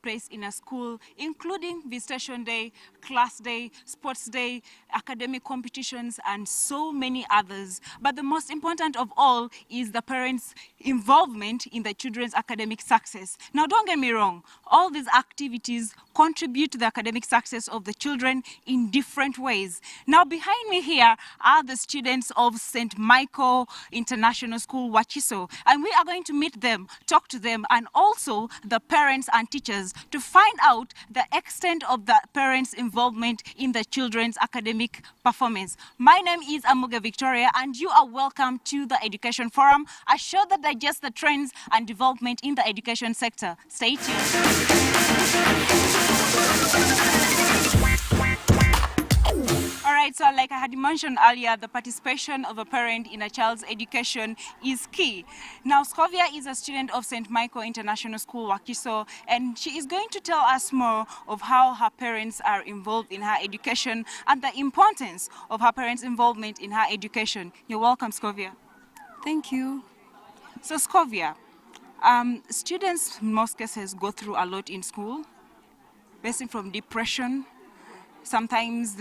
place in a school, including visitation day, class day, sports day, academic competitions, and so many others. But the most important of all is the parents' involvement in the children's academic success. Now, don't get me wrong, all these activities contribute to the academic success of the children in different ways. Now, behind me here are the students of St. Michael International School, Wachiso, and we are going to meet them, talk to them, and also the parents and teachers to find out the extent of the parents' involvement in the children's academic performance. My name is Amuga Victoria, and you are welcome to the Education Forum, a show that digests the trends and development in the education sector. Stay tuned. All right, so like I had mentioned earlier, the participation of a parent in a child's education is key. Now, Scovia is a student of St. Michael International School, Wakiso, and she is going to tell us more of how her parents are involved in her education and the importance of her parents' involvement in her education. You're welcome, Scovia. Thank you. So, Scovia, students in most cases go through a lot in school, basically from depression. Sometimes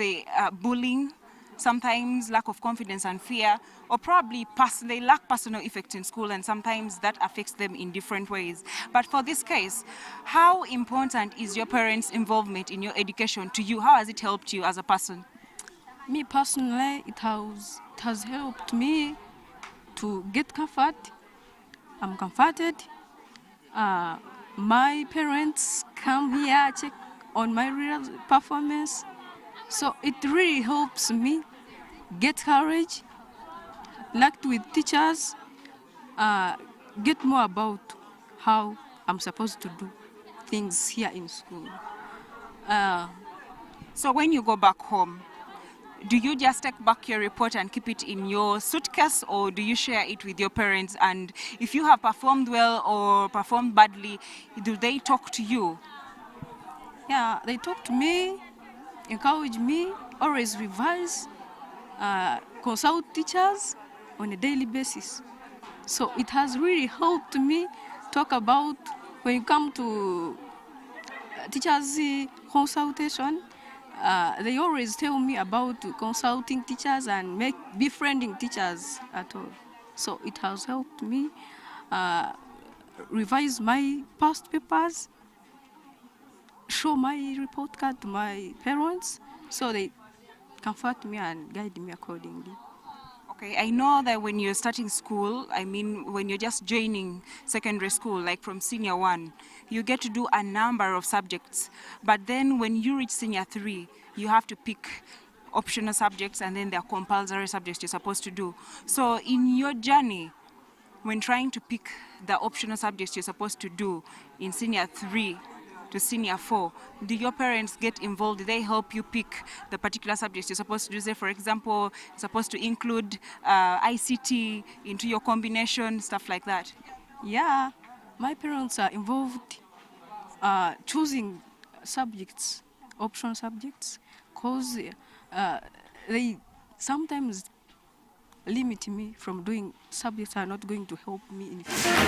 bullying, sometimes lack of confidence and fear, or probably they lack personal effect in school, and sometimes that affects them in different ways. But for this case, how important is your parents' involvement in your education to you? How has it helped you as a person? Me personally, it has helped me to get comfort. I'm comforted. My parents come here, check on my real performance. So it really helps me get courage, connect with teachers, get more about how I'm supposed to do things here in school. So when you go back home, do you just take back your report and keep it in your suitcase, or do you share it with your parents? And if you have performed well or performed badly, do they talk to you? Yeah, they talk to me, encourage me, always revise, consult teachers on a daily basis. So it has really helped me talk about when you come to teachers' consultation. They always tell me about consulting teachers and befriending teachers at all. So it has helped me revise my past papers, show my report card to my parents, so they comfort me and guide me accordingly. Okay, I know that when you're starting school, I mean, when you're just joining secondary school, like from senior 1, you get to do a number of subjects. But then when you reach senior 3, you have to pick optional subjects, and then there are compulsory subjects you're supposed to do. So in your journey, when trying to pick the optional subjects you're supposed to do in senior 3 to senior 4, do your parents get involved? Do they help you pick the particular subjects you're supposed to do? Say, for example, you're supposed to include ICT into your combination, stuff like that. Yeah, my parents are involved choosing subjects, optional subjects, because they sometimes limit me from doing subjects that are not going to help me in the future.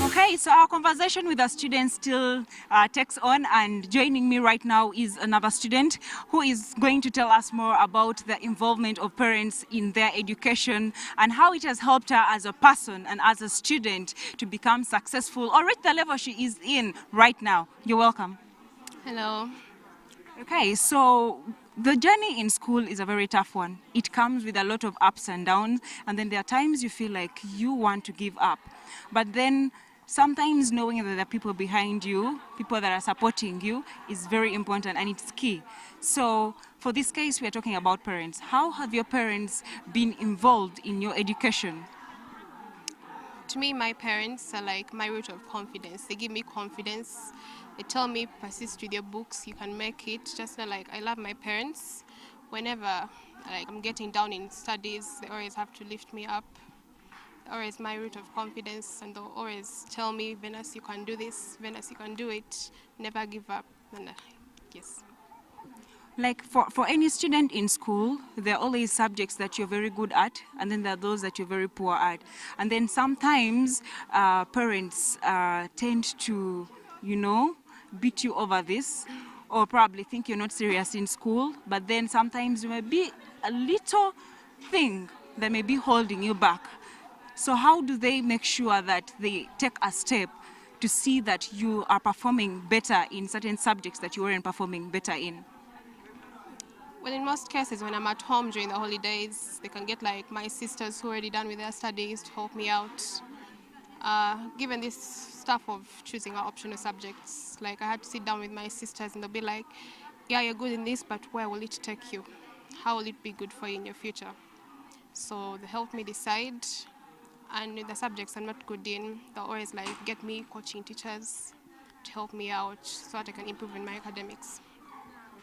Okay, so our conversation with the students still takes on, and joining me right now is another student who is going to tell us more about the involvement of parents in their education and how it has helped her as a person and as a student to become successful or reach the level she is in right now. You're welcome. Hello. Okay, so the journey in school is a very tough one. It comes with a lot of ups and downs, and then there are times you feel like you want to give up. But then sometimes knowing that there are people behind you, people that are supporting you, is very important, and it's key. So for this case, we are talking about parents. How have your parents been involved in your education? To me, my parents are like my root of confidence. They give me confidence. They tell me, persist with your books, you can make it. Just like I love my parents. Whenever I'm getting down in studies, they always have to lift me up. They're always my root of confidence, and they'll always tell me, Venus, you can do this. Venus, you can do it. Never give up. And yes. Like for any student in school, there are always subjects that you're very good at, and then there are those that you're very poor at. And then sometimes parents tend to, beat you over this, or probably think you're not serious in school, but then sometimes there may be a little thing that may be holding you back. So how do they make sure that they take a step to see that you are performing better in certain subjects that you weren't performing better in? Well, in most cases, when I'm at home during the holidays, they can get like my sisters who are already done with their studies to help me out. Given this stuff of choosing our optional subjects, like I had to sit down with my sisters and they'll be like, yeah, you're good in this, but where will it take you? How will it be good for you in your future? So they help me decide. And in the subjects I'm not good in, they'll always like get me coaching teachers to help me out so that I can improve in my academics.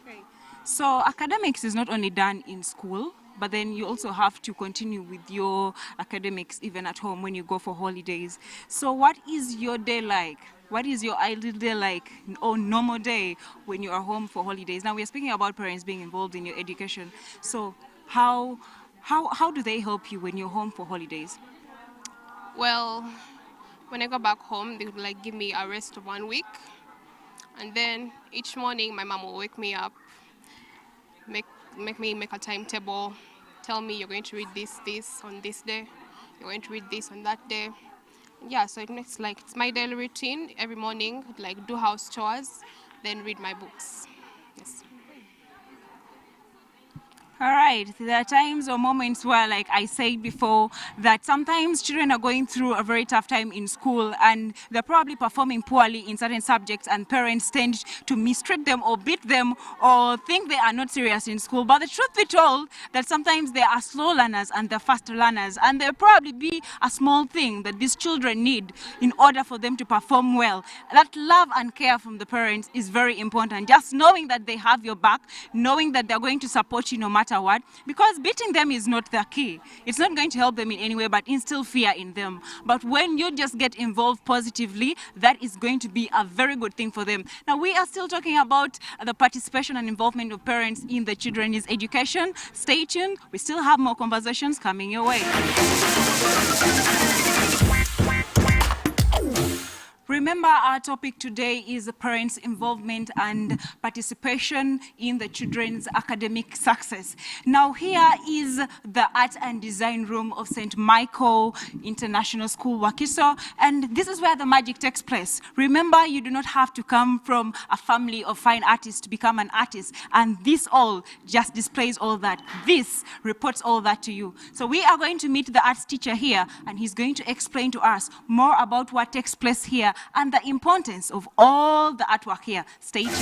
Okay. So academics is not only done in school, but then you also have to continue with your academics even at home when you go for holidays. So what is your day like? What is your ideal day like, or normal day when you are home for holidays? Now we're speaking about parents being involved in your education. So how do they help you when you're home for holidays? Well, when I go back home, they would like give me a rest of 1 week. And then each morning, my mom will wake me up, make me make a timetable, tell me you're going to read this on this day, you're going to read this on that day. Yeah, so it makes like, it's my daily routine every morning, like do house chores, then read my books. Yes. All right, there are times or moments where, like I said before, that sometimes children are going through a very tough time in school and they're probably performing poorly in certain subjects, and parents tend to mistreat them or beat them or think they are not serious in school. But the truth be told, that sometimes they are slow learners and they're fast learners, and there'll probably be a small thing that these children need in order for them to perform well. That love and care from the parents is very important. Just knowing that they have your back, knowing that they're going to support you no matter what, because beating them is not the key. It's not going to help them in any way, but instill fear in them. But when you just get involved positively, that is going to be a very good thing for them. Now, we are still talking about the participation and involvement of parents in the children's education. Stay tuned. We still have more conversations coming your way. Remember, our topic today is parents' involvement and participation in the children's academic success. Now, here is the Art and Design Room of St. Michael International School, Wakiso, and this is where the magic takes place. Remember, you do not have to come from a family of fine artists to become an artist, and this all just displays all that. This reports all that to you. So we are going to meet the arts teacher here, and he's going to explain to us more about what takes place here and the importance of all the artwork here. Stay tuned.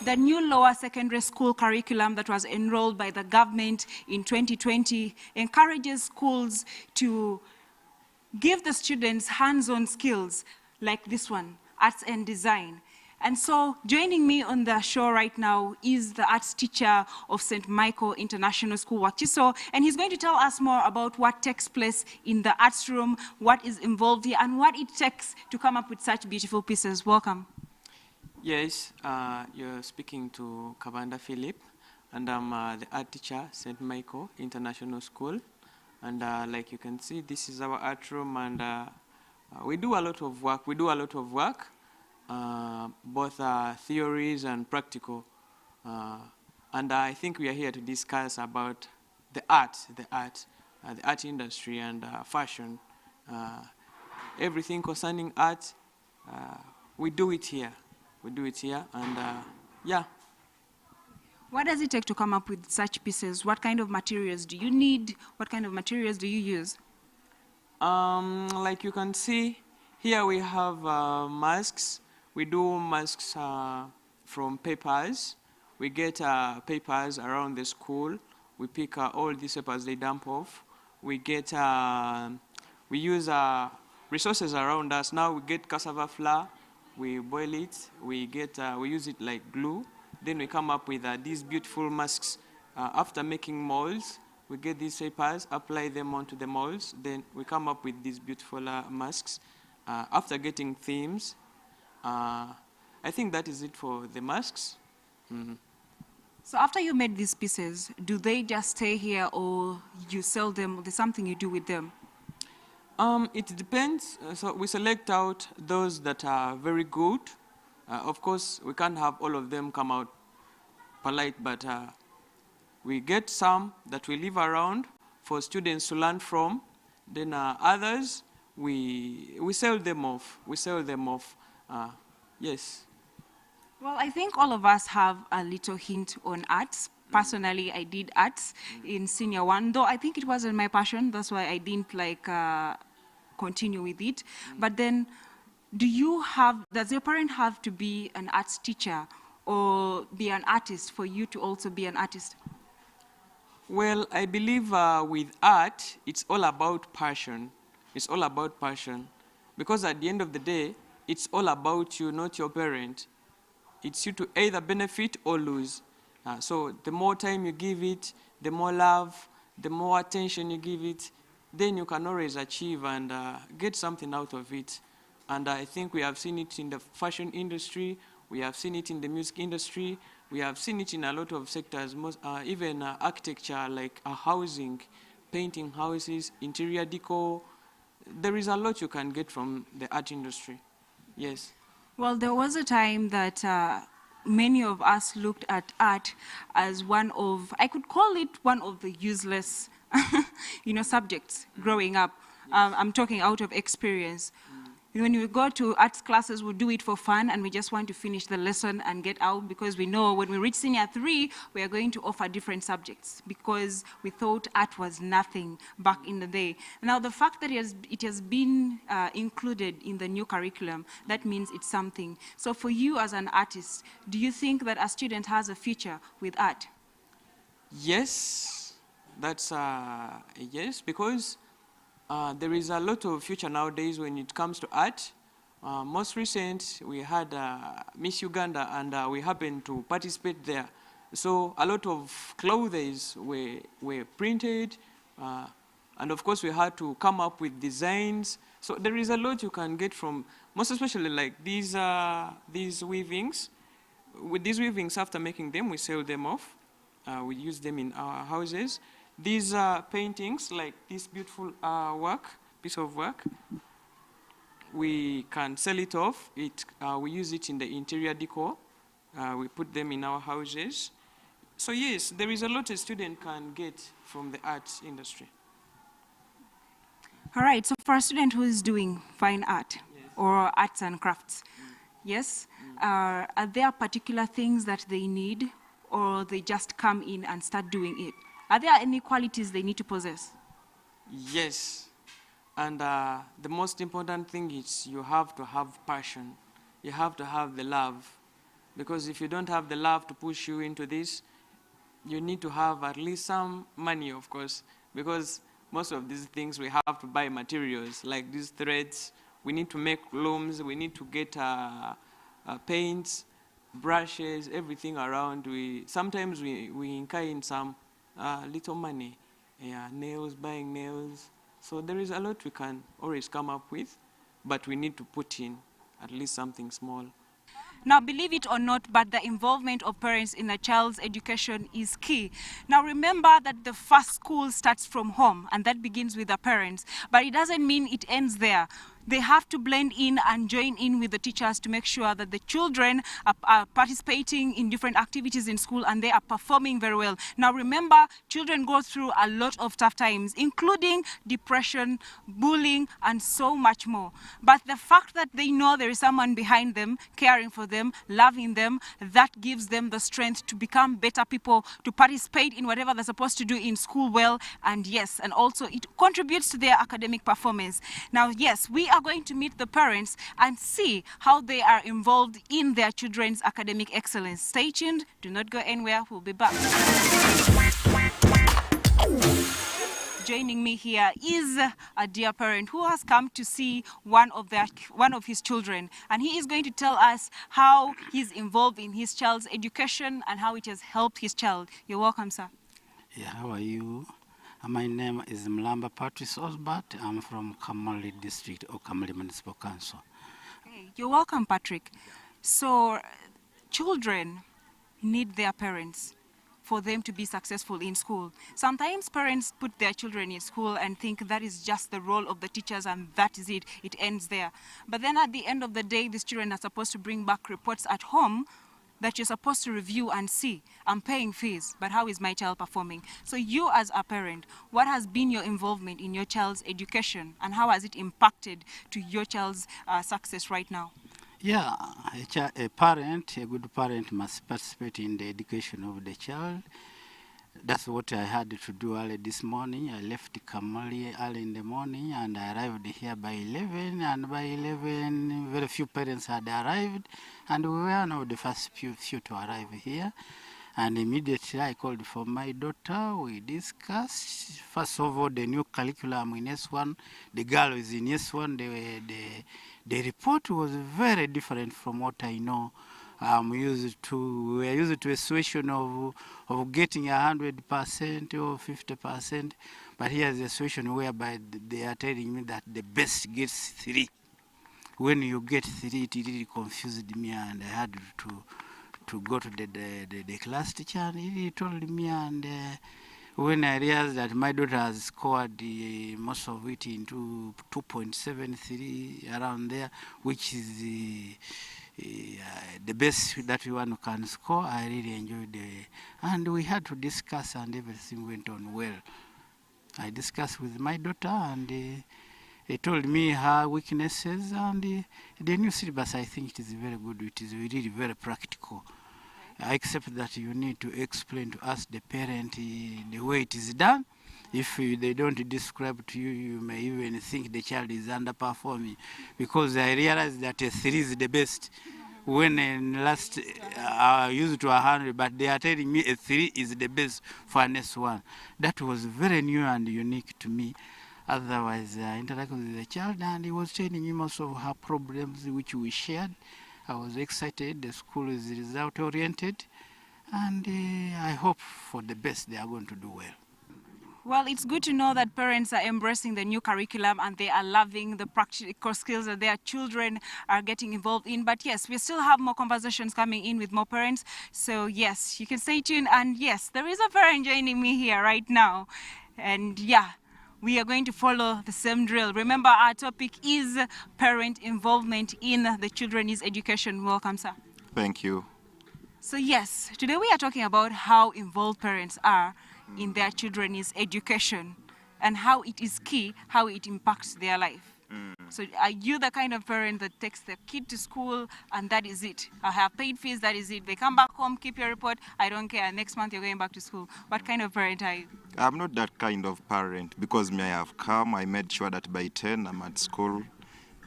The new lower secondary school curriculum that was enrolled by the government in 2020 encourages schools to give the students hands-on skills like this one, arts and design. And so joining me on the show right now is the arts teacher of St. Michael International School, Wakiso, and he's going to tell us more about what takes place in the arts room, what is involved here, and what it takes to come up with such beautiful pieces. Welcome. Yes, you're speaking to Kavanda Philip, and I'm the art teacher, St. Michael International School. And like you can see, this is our art room, and we do a lot of work. Both theories and practical. And I think we are here to discuss about the art industry and fashion. Everything concerning art, we do it here. And yeah. What does it take to come up with such pieces? What kind of materials do you need? What kind of materials do you use? Like you can see, here we have masks. We do masks from papers. We get papers around the school. We pick all these papers they dump off. We get, we use resources around us. Now we get cassava flour. We boil it. We use it like glue. Then we come up with these beautiful masks. After making molds, we get these papers, apply them onto the molds. Then we come up with these beautiful masks. After getting themes, I I think that is it for the masks. So after you made these pieces, do they just stay here or you sell them? Or there's something you do with them? It depends. So we select out those that are very good. Of course, we can't have all of them come out polite, but we get some that we leave around for students to learn from. Then others, we sell them off. We sell them off. Yes. Well, I think all of us have a little hint on arts. Personally, I did arts in senior one, though I think it wasn't my passion. That's why I didn't continue with it. But then, does your parent have to be an arts teacher or be an artist for you to also be an artist? Well, I believe with art, it's all about passion. It's all about passion. Because at the end of the day, it's all about you, not your parent. It's you to either benefit or lose. So the more time you give it, the more love, the more attention you give it, then you can always achieve and get something out of it. And I think we have seen it in the fashion industry, we have seen it in the music industry, we have seen it in a lot of sectors, even architecture, like housing, painting houses, interior decor. There is a lot you can get from the art industry. Yes. Well, there was a time that many of us looked at art as one of, I could call it one of the useless, subjects growing up. I'm talking out of experience. When we go to arts classes, we do it for fun, and we just want to finish the lesson and get out because we know when we reach senior 3, we are going to offer different subjects because we thought art was nothing back in the day. Now, the fact that it has been included in the new curriculum, that means it's something. So for you as an artist, do you think that a student has a future with art? Yes, that's a yes, because there is a lot of future nowadays when it comes to art. Most recent, we had Miss Uganda, and we happened to participate there. So a lot of clothes were printed, and of course we had to come up with designs. So there is a lot you can get from, most especially like these weavings. With these weavings, after making them, we sell them off. We use them in our houses. These paintings, like this beautiful piece of work, we can sell it off. We use it in the interior decor. We put them in our houses. So yes, there is a lot a student can get from the arts industry. All right, so for a student who is doing fine art or arts and crafts, yes, are there particular things that they need, or they just come in and start doing it? Are there any qualities they need to possess? Yes, and the most important thing is you have to have passion. You have to have the love, because if you don't have the love to push you into this, you need to have at least some money, of course, because most of these things we have to buy materials, like these threads. We need to make looms, we need to get paints, brushes, everything around. Sometimes we incur in some little money, nails, buying nails. So there is a lot we can always come up with, but we need to put in at least something small. Now, believe it or not, but the involvement of parents in a child's education is key. Now, remember that the first school starts from home, and that begins with the parents, but it doesn't mean it ends there. They have to blend in and join in with the teachers to make sure that the children are participating in different activities in school and they are performing very well. Now remember, children go through a lot of tough times, including depression, bullying, and so much more. But the fact that they know there is someone behind them, caring for them, loving them, that gives them the strength to become better people, to participate in whatever they're supposed to do in school well, and yes, and also it contributes to their academic performance. Now, yes, we are going to meet the parents and see how they are involved in their children's academic excellence. Stay tuned, do not go anywhere, we'll be back. Joining me here is a dear parent who has come to see one of his children, and he is going to tell us how he's involved in his child's education and how it has helped his child. You're welcome, sir. Yeah, how are you? My name is Mlamba Patrice Osbert. I'm from Kamali District or Kamali Municipal Council. Hey, you're welcome, Patrick. So children need their parents for them to be successful in school. Sometimes parents put their children in school and think that is just the role of the teachers and that is it, it ends there. But then at the end of the day, these children are supposed to bring back reports at home that you're supposed to review and see. I'm paying fees, but how is my child performing? So you as a parent, what has been your involvement in your child's education and how has it impacted to your child's success right now? Yeah, a parent, a good parent must participate in the education of the child. That's what I had to do early this morning. I left Kamali early in the morning and I arrived here by 11, and by 11 very few parents had arrived and we were one of the first few to arrive here. And immediately I called for my daughter. We discussed, first of all, the new curriculum in S1. The girl is in S1. The report was very different from what I know. We were used to a situation of getting 100% or 50%, but here's a situation whereby they are telling me that the best gets 3. When you get 3, it really confused me, and I had to go to the class teacher, and he told me, and when I realized that my daughter has scored most of it into 2.73 around there, which is the best that one can score, I really enjoyed it. And we had to discuss and everything went on well. I discussed with my daughter and they told me her weaknesses, and the new syllabus, I think it is very good. It is really very practical. Except that you need to explain to us, the parent, the way it is done. If they don't describe to you, you may even think the child is underperforming, because I realized that a 3 is the best. When in last I used to 100, but they are telling me a 3 is the best for an S1. That was very new and unique to me. Otherwise, I interacted with the child and he was telling me most of her problems which we shared. I was excited. The school is result-oriented, and I hope for the best. They are going to do well. Well, it's good to know that parents are embracing the new curriculum and they are loving the practical skills that their children are getting involved in. But yes, we still have more conversations coming in with more parents. So yes, you can stay tuned. And yes, there is a parent joining me here right now. And yeah, we are going to follow the same drill. Remember, our topic is parent involvement in the children's education. Welcome, sir. Thank you. So yes, today we are talking about how involved parents are in their children's education and how it is key, how it impacts their life. So are you the kind of parent that takes the kid to school and that is it? I have paid fees, that is it. They come back home, keep your report, I don't care. Next month you're going back to school. What kind of parent are you? I'm not that kind of parent, because me, I have come, I made sure that by 10 I'm at school.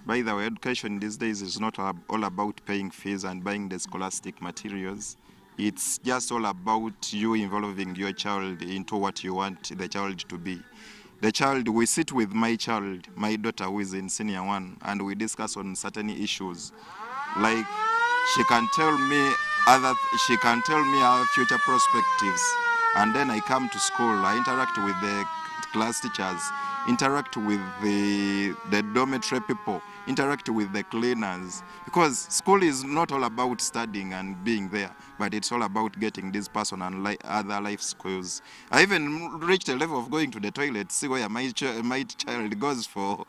By the way, education these days is not all about paying fees and buying the scholastic materials. It's just all about you involving your child into what you want the child to be. The child, we sit with my child, my daughter who is in senior 1, and we discuss on certain issues. Like she can tell me her future perspectives. And then I come to school, I interact with the class teachers, interact with the dormitory people, interact with the cleaners. Because school is not all about studying and being there, but it's all about getting this person and other life skills. I even reached a level of going to the toilet, see where my child goes for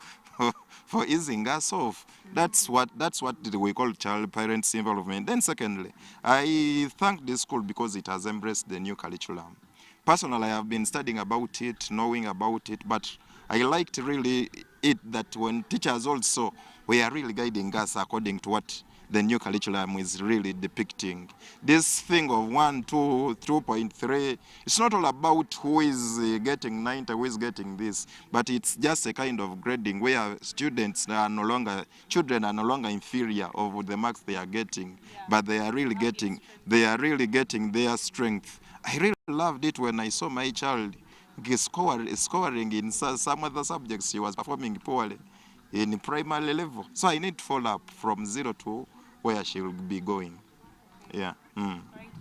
easing us off. That's what we call child parents involvement. Then secondly, I thank this school because it has embraced the new curriculum. Personally, I have been studying about it, knowing about it, but I liked really it that when teachers also were really guiding us according to what the new curriculum is really depicting. This thing of 1, 2, 2.3, it's not all about who is getting 90, who is getting this, but it's just a kind of grading where children are no longer inferior of the marks they are getting, but they are really getting their strength. I really loved it when I saw my child scoring in some other subjects. She was performing poorly in primary level. So I need to follow up from 0 to where she will be going. Yeah.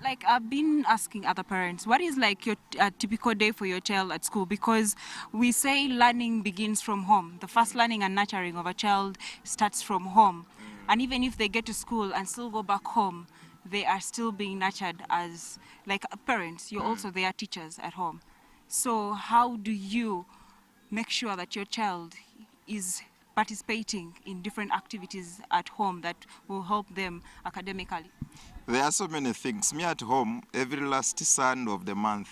Like I've been asking other parents, what is like your typical day for your child at school? Because we say learning begins from home. The first learning and nurturing of a child starts from home. And even if they get to school and still go back home, they are still being nurtured as like parents. You're also their teachers at home. So how do you make sure that your child is participating in different activities at home that will help them academically? There are so many things. Me at home, every last Sunday of the month,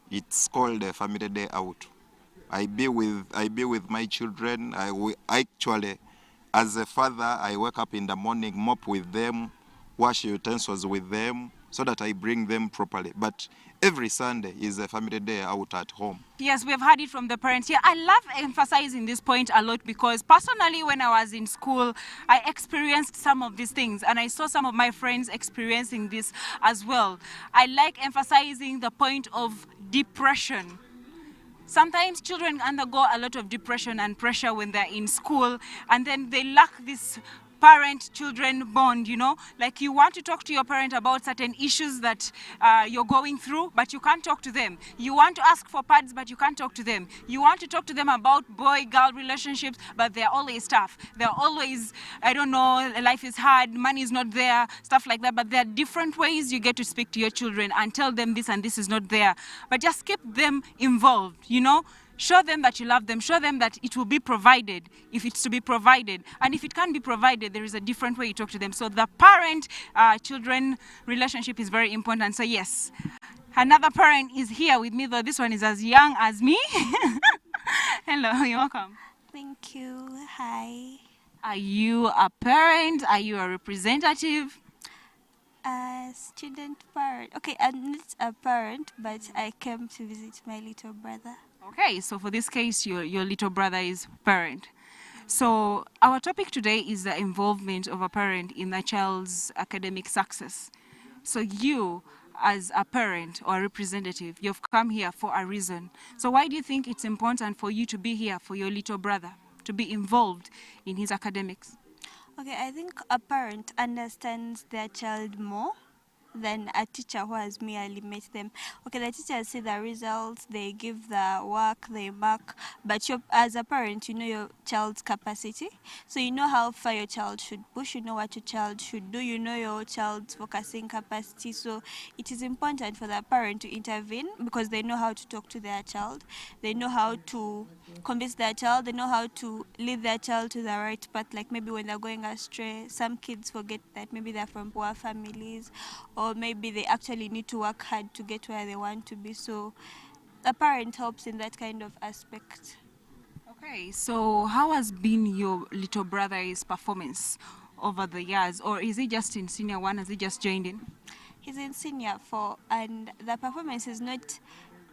it's called a family day out. I be with my children. Actually, as a father, I wake up in the morning, mop with them, wash utensils with them, so that I bring them properly. But every Sunday is a family day out at home. Yes, we've heard it from the parents here. I love emphasizing this point a lot because personally, when I was in school, I experienced some of these things and I saw some of my friends experiencing this as well. I like emphasizing the point of depression. Sometimes children undergo a lot of depression and pressure when they're in school, and then they lack this parent-children bond, you know? Like you want to talk to your parent about certain issues that you're going through, but you can't talk to them. You want to ask for pads, but you can't talk to them. You want to talk to them about boy-girl relationships, but they're always tough. They're always, I don't know, life is hard, money is not there, stuff like that. But there are different ways you get to speak to your children and tell them this and this is not there. But just keep them involved, you know? Show them that you love them. Show them that it will be provided if it's to be provided. And if it can't be provided, there is a different way you talk to them. So the parent-children relationship is very important. So yes, another parent is here with me, though this one is as young as me. Hello, you're welcome. Thank you. Hi. Are you a parent? Are you a representative? Student parent. Okay, I'm not a parent, but I came to visit my little brother. Okay, so for this case, your little brother is parent. So our topic today is the involvement of a parent in a child's academic success. So you, as a parent or a representative, you've come here for a reason. So why do you think it's important for you to be here for your little brother, to be involved in his academics? Okay, I think a parent understands their child more than a teacher who has merely met them. Okay, the teachers see the results, they give the work, they mark, but as a parent, you know your child's capacity. So you know how far your child should push, you know what your child should do, you know your child's focusing capacity. So it is important for the parent to intervene because they know how to talk to their child, they know how to convince their child, they know how to lead their child to the right path. Like maybe when they're going astray, some kids forget that maybe they're from poor families, or maybe they actually need to work hard to get where they want to be. So a parent helps in that kind of aspect. Okay, so how has been your little brother's performance over the years? Or is he just in senior one? Has he just joined in? He's in senior 4 and the performance is not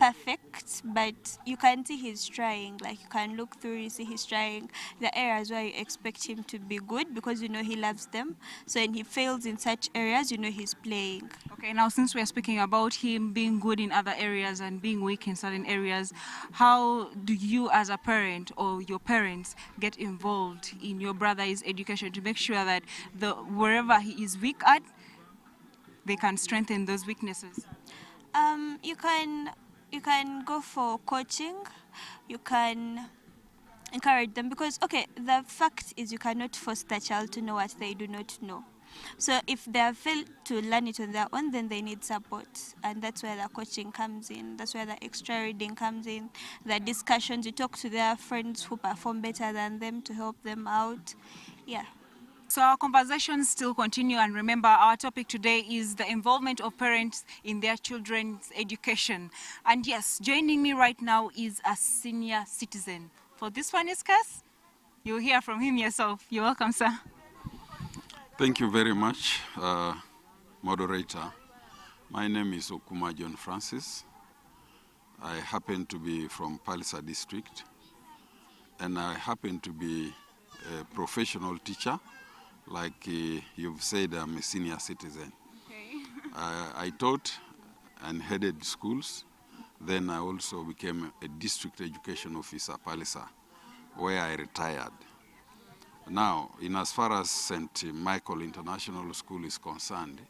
perfect, but you can see he's trying. Like you can look through, you see he's trying. The areas where you expect him to be good because you know he loves them. So when he fails in such areas, you know he's playing. Okay, now since we're speaking about him being good in other areas and being weak in certain areas, how do you as a parent or your parents get involved in your brother's education to make sure that wherever he is weak at, they can strengthen those weaknesses? You can go for coaching, you can encourage them because, okay, the fact is you cannot force the child to know what they do not know. So if they have failed to learn it on their own, then they need support. And that's where the coaching comes in. That's where the extra reading comes in. The discussions, you talk to their friends who perform better than them to help them out. Yeah. So our conversations still continue, and remember our topic today is the involvement of parents in their children's education. And yes, joining me right now is a senior citizen. For this one, Iskas, you'll hear from him yourself. You're welcome, sir. Thank you very much, moderator. My name is Okuma John Francis. I happen to be from Palliser district, and I happen to be a professional teacher. Like you've said, I'm a senior citizen. Okay. I taught and headed schools. Then I also became a district education officer, Palliser, where I retired. Now, in as far as St. Michael International School is concerned,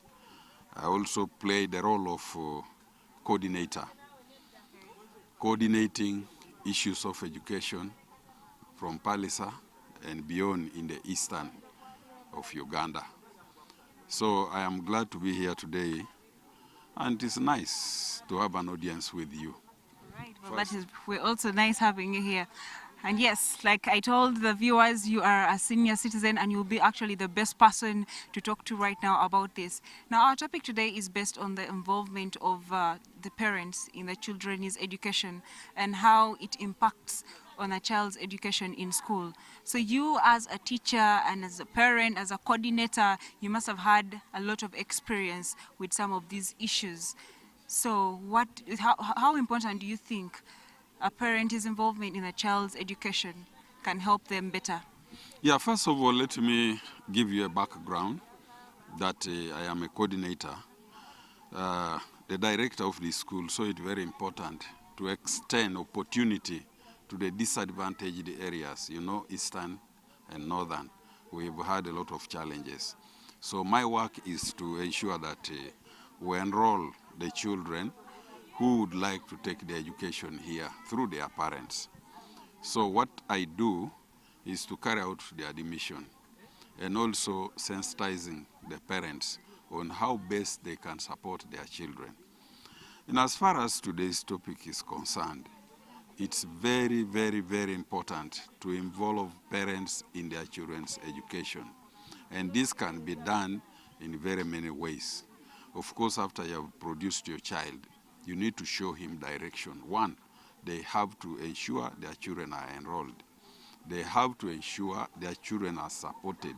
I also played the role of coordinator, coordinating issues of education from Palliser and beyond in the eastern of Uganda. So I am glad to be here today, and it's nice to have an audience with you. Right, well, we're also nice having you here. And yes, like I told the viewers, you are a senior citizen and you'll be actually the best person to talk to right now about this. Now, our topic today is based on the involvement of the parents in the children's education and how it impacts on a child's education in school. So you as a teacher and as a parent, as a coordinator, you must have had a lot of experience with some of these issues. So how important do you think a parent's involvement in a child's education can help them better? Yeah, first of all, let me give you a background that I am a coordinator, the director of the school, so it's very important to extend opportunity to the disadvantaged areas, you know, eastern and northern. We've had a lot of challenges. So my work is to ensure that we enroll the children who would like to take their education here through their parents. So what I do is to carry out the admission and also sensitizing the parents on how best they can support their children. And as far as today's topic is concerned, it's very, very, very important to involve parents in their children's education. And this can be done in very many ways. Of course, after you have produced your child, you need to show him direction. One, they have to ensure their children are enrolled. They have to ensure their children are supported.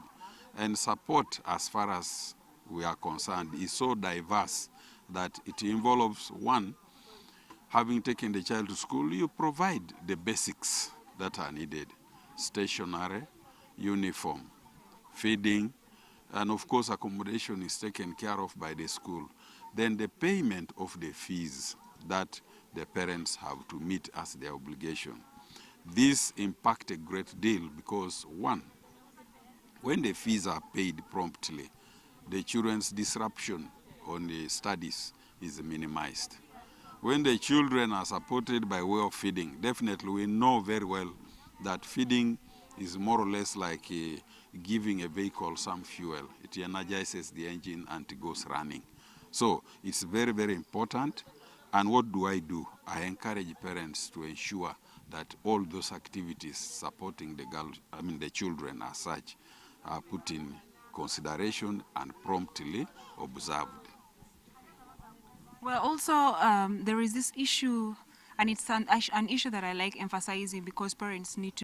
And support, as far as we are concerned, is so diverse that it involves, one, having taken the child to school, you provide the basics that are needed: stationery, uniform, feeding, and of course accommodation is taken care of by the school. Then the payment of the fees that the parents have to meet as their obligation. This impacts a great deal because, one, when the fees are paid promptly, the children's disruption on the studies is minimized. When the children are supported by way of feeding, definitely we know very well that feeding is more or less like giving a vehicle some fuel. It energizes the engine and it goes running. So it's very, very important. And what do? I encourage parents to ensure that all those activities supporting the children as such are put in consideration and promptly observed. Well, also, there is this issue, and it's an issue that I like emphasizing because parents need to